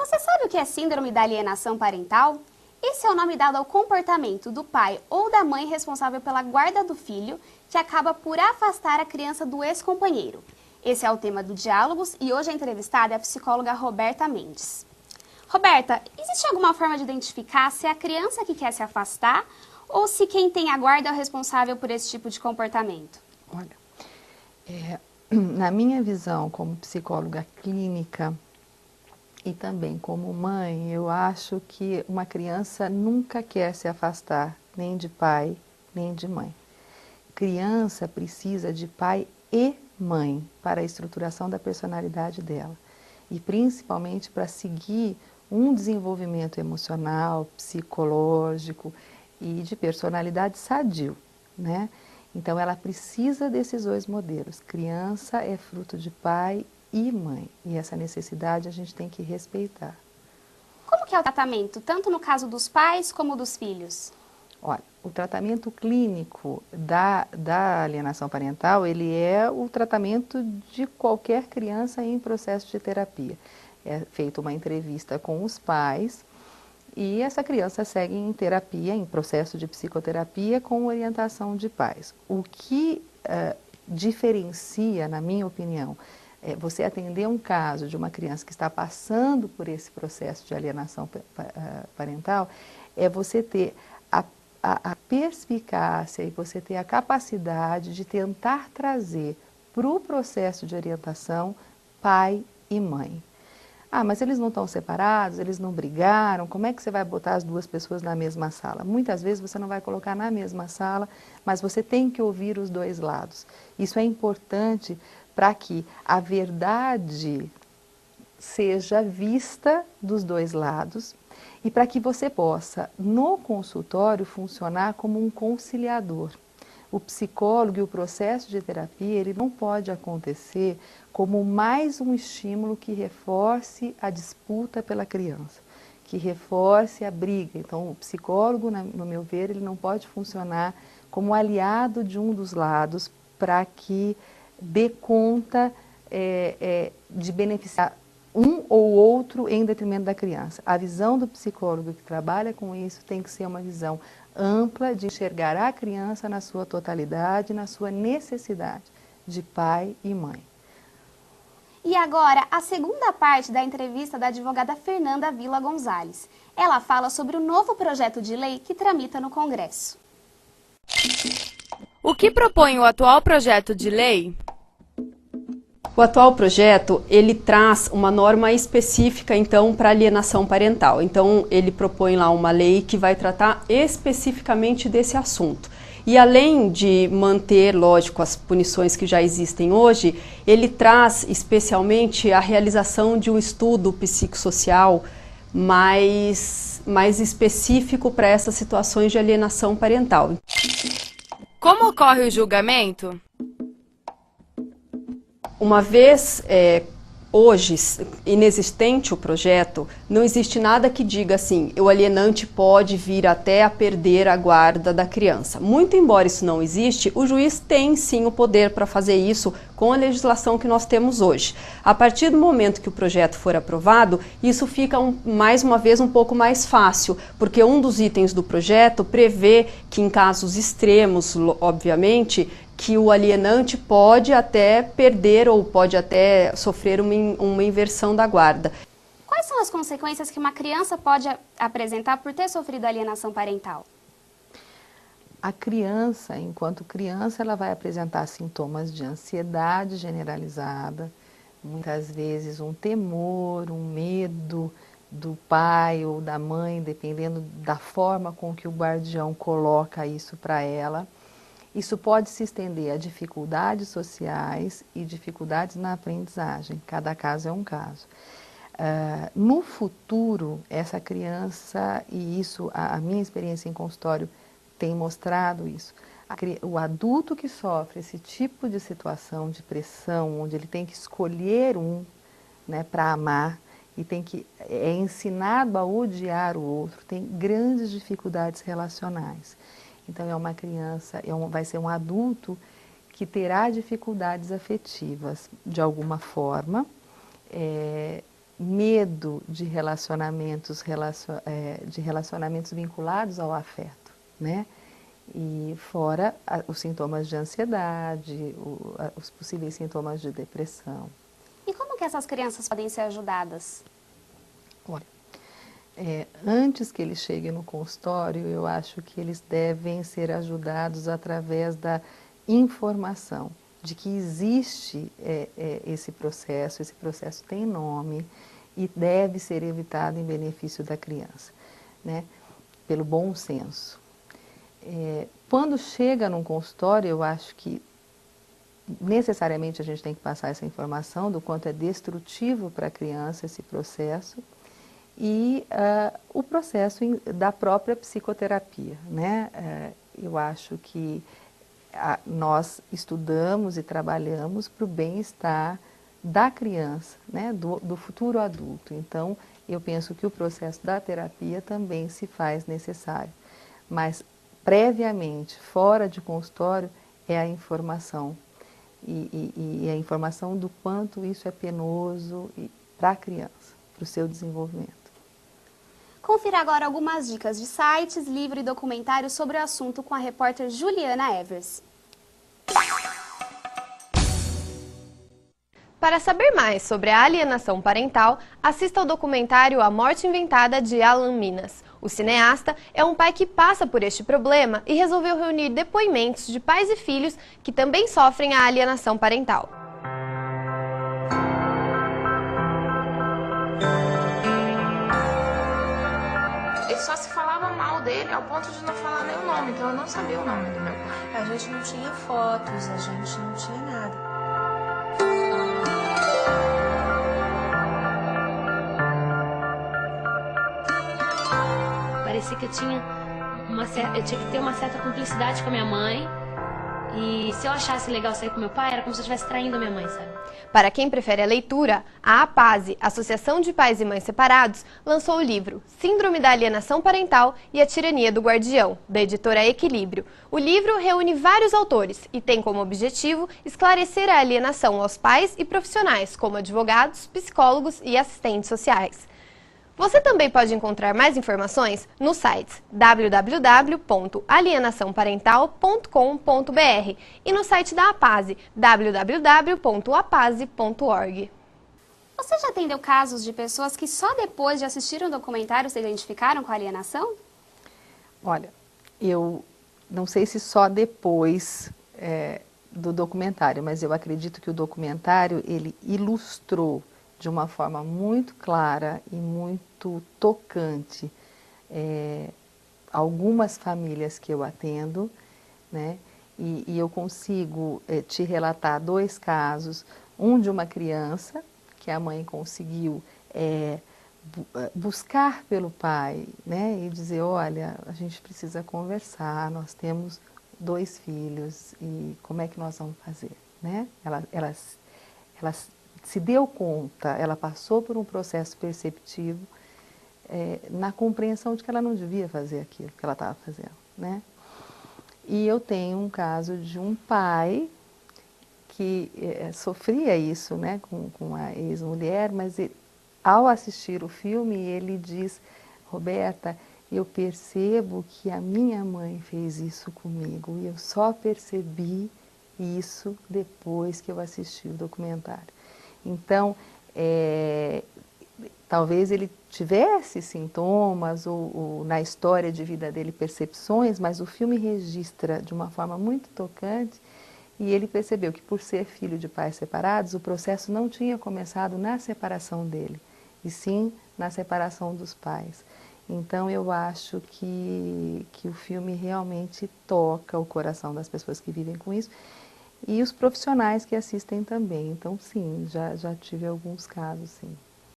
Você sabe o que é síndrome da alienação parental? Esse é o nome dado ao comportamento do pai ou da mãe responsável pela guarda do filho, que acaba por afastar a criança do ex-companheiro. Esse é o tema do Diálogos e hoje a entrevistada é a psicóloga Roberta Mendes. Roberta, existe alguma forma de identificar se é a criança que quer se afastar ou se quem tem a guarda é o responsável por esse tipo de comportamento? Olha, na minha visão como psicóloga clínica e também como mãe, eu acho que uma criança nunca quer se afastar nem de pai, nem de mãe. Criança precisa de pai e mãe para a estruturação da personalidade dela e principalmente para seguir um desenvolvimento emocional, psicológico e de personalidade sadio, né? Então ela precisa desses dois modelos. Criança é fruto de pai e mãe e essa necessidade a gente tem que respeitar. Como que é o tratamento, tanto no caso dos pais como dos filhos? Olha, o tratamento clínico da alienação parental, ele é o tratamento de qualquer criança em processo de terapia. É feita uma entrevista com os pais e essa criança segue em terapia, em processo de psicoterapia com orientação de pais. O que diferencia, na minha opinião, você atender um caso de uma criança que está passando por esse processo de alienação parental, é você ter a perspicácia e você ter a capacidade de tentar trazer para o processo de orientação pai e mãe. Ah, mas eles não estão separados, eles não brigaram, como é que você vai botar as duas pessoas na mesma sala? Muitas vezes você não vai colocar na mesma sala, mas você tem que ouvir os dois lados. Isso é importante para que a verdade seja vista dos dois lados e para que você possa, no consultório, funcionar como um conciliador. O psicólogo e o processo de terapia, ele não pode acontecer como mais um estímulo que reforce a disputa pela criança, que reforce a briga. Então, o psicólogo, no meu ver, ele não pode funcionar como aliado de um dos lados para que dê conta de beneficiar um ou outro em detrimento da criança. A visão do psicólogo que trabalha com isso tem que ser uma visão ampla de enxergar a criança na sua totalidade, na sua necessidade de pai e mãe. E agora, a segunda parte da entrevista da advogada Fernanda Vila Gonzalez. Ela fala sobre o novo projeto de lei que tramita no Congresso. O que propõe o atual projeto de lei? O atual projeto, ele traz uma norma específica, então, para alienação parental. Então, ele propõe lá uma lei que vai tratar especificamente desse assunto. E além de manter, lógico, as punições que já existem hoje, ele traz especialmente a realização de um estudo psicossocial mais específico para essas situações de alienação parental. Como ocorre o julgamento? Uma vez hoje inexistente o projeto, não existe nada que diga assim, o alienante pode vir até a perder a guarda da criança. Muito embora isso não existe, o juiz tem sim o poder para fazer isso com a legislação que nós temos hoje. A partir do momento que o projeto for aprovado, isso fica mais uma vez um pouco mais fácil, porque um dos itens do projeto prevê que em casos extremos, obviamente, que o alienante pode até perder ou pode até sofrer uma inversão da guarda. Quais são as consequências que uma criança pode apresentar por ter sofrido alienação parental? A criança, enquanto criança, ela vai apresentar sintomas de ansiedade generalizada, muitas vezes um temor, um medo do pai ou da mãe, dependendo da forma com que o guardião coloca isso para ela. Isso pode se estender a dificuldades sociais e dificuldades na aprendizagem. Cada caso é um caso. No futuro, essa criança, e isso, a minha experiência em consultório tem mostrado isso, o adulto que sofre esse tipo de situação de pressão, onde ele tem que escolher né, para amar, e é ensinado a odiar o outro, tem grandes dificuldades relacionais. Então, é uma criança, vai ser um adulto que terá dificuldades afetivas, de alguma forma, medo de relacionamentos vinculados ao afeto, né? E fora os sintomas de ansiedade, os possíveis sintomas de depressão. E como que essas crianças podem ser ajudadas? Olha, antes que eles cheguem no consultório, eu acho que eles devem ser ajudados através da informação de que existe esse processo tem nome e deve ser evitado em benefício da criança, né? Pelo bom senso. Quando chega num consultório, eu acho que necessariamente a gente tem que passar essa informação do quanto é destrutivo para a criança esse processo e o processo da própria psicoterapia, né? Eu acho que nós estudamos e trabalhamos para o bem-estar da criança, né? Do futuro adulto. Então, eu penso que o processo da terapia também se faz necessário, mas previamente, fora de consultório, é a informação. E a informação do quanto isso é penoso para a criança, para o seu desenvolvimento. Confira agora algumas dicas de sites, livros e documentários sobre o assunto com a repórter Juliana Evers. Para saber mais sobre a alienação parental, assista ao documentário A Morte Inventada, de Alan Minas. O cineasta é um pai que passa por este problema e resolveu reunir depoimentos de pais e filhos que também sofrem a alienação parental. Ele só se falava mal dele ao ponto de não falar nem o nome, então eu não sabia o nome do meu pai. A gente não tinha fotos, a gente não tinha nada. Parecia que eu tinha que ter uma certa cumplicidade com a minha mãe. E se eu achasse legal sair com meu pai, era como se eu estivesse traindo a minha mãe, sabe? Para quem prefere a leitura, a APASE, Associação de Pais e Mães Separados, lançou o livro Síndrome da Alienação Parental e a Tirania do Guardião, da editora Equilíbrio. O livro reúne vários autores e tem como objetivo esclarecer a alienação aos pais e profissionais, como advogados, psicólogos e assistentes sociais. Você também pode encontrar mais informações no site www.alienaçãoparental.com.br e no site da APASE, www.apase.org. Você já atendeu casos de pessoas que só depois de assistir um documentário se identificaram com a alienação? Olha, eu não sei se só depois do documentário, mas eu acredito que o documentário ele ilustrou de uma forma muito clara e muito tocante algumas famílias que eu atendo, né? E eu consigo te relatar 2 casos, um de uma criança que a mãe conseguiu buscar pelo pai, né? E dizer, olha, a gente precisa conversar, nós temos 2 filhos e como é que nós vamos fazer, né? Ela se deu conta, ela passou por um processo perceptivo na compreensão de que ela não devia fazer aquilo que ela estava fazendo, né? E eu tenho um caso de um pai que sofria isso, né, com a ex-mulher, mas ao assistir o filme ele diz, Roberta, eu percebo que a minha mãe fez isso comigo e eu só percebi isso depois que eu assisti o documentário. Então, talvez ele tivesse sintomas ou na história de vida dele percepções, mas o filme registra de uma forma muito tocante e ele percebeu que por ser filho de pais separados, o processo não tinha começado na separação dele, e sim na separação dos pais. Então eu acho que o filme realmente toca o coração das pessoas que vivem com isso, e os profissionais que assistem também. Então, sim, já tive alguns casos, sim.